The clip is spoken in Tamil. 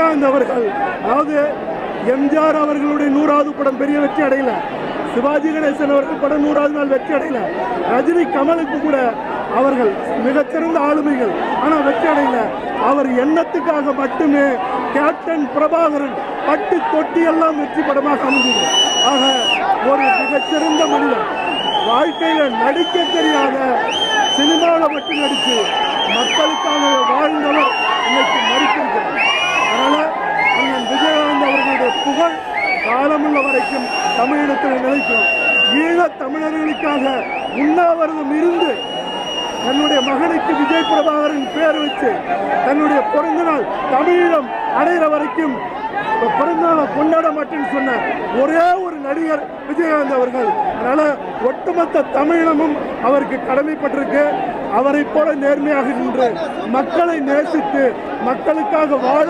விஜயகாந்த் அவர்கள், அதாவது எம்ஜிஆர் அவர்களுடைய 100வது படம் பெரிய வெற்றி அடையல, சிவாஜி கணேசன் அவர்கள் படம் 100வது நாள் வெற்றி அடையல, ரஜினி கமலுக்கு கூட அவர்கள் மிகச்சிறந்த ஆளுமைகள், ஆனால் வெற்றி அடையல. அவர் எண்ணத்துக்காக மட்டுமே கேப்டன் பிரபாகரன் பட்டு தொட்டி எல்லாம் வெற்றி படமாக அமைந்தது. ஆக ஒரு மிகச்சிறந்த மனிதன், வாழ்க்கையில நடிக்க தெரியாத, சினிமாவில் மட்டும் நடித்து மக்களுக்காக வாழ்ந்தவர் இன்னைக்கு மறுத்திருக்கிறார். அதனால அண்ணன் விஜயகாந்த் அவர்களுடைய புகழ் காலமுள்ள வரைக்கும் தமிழினத்தில் நிலைக்கும். ஈழத் தமிழர்களுக்காக உண்ணாவிரதம் இருந்து தன்னுடைய மகனுக்கு விஜய் பிரபாகரன் பேர் வச்சு தன்னுடைய பிறந்த நாள் தமிழீழம் அடைகிற வரைக்கும் பிறந்த நாளை கொண்டாட மாட்டேன்னு சொன்ன ஒரே ஒரு நடிகர் விஜயகாந்த் அவர்கள். அதனால ஒட்டுமொத்த தமிழினமும் அவருக்கு கடமைப்பட்டிருக்கு. அவரை போல நேர்மையாக நின்று மக்களை நேசித்து மக்களுக்காக வாழ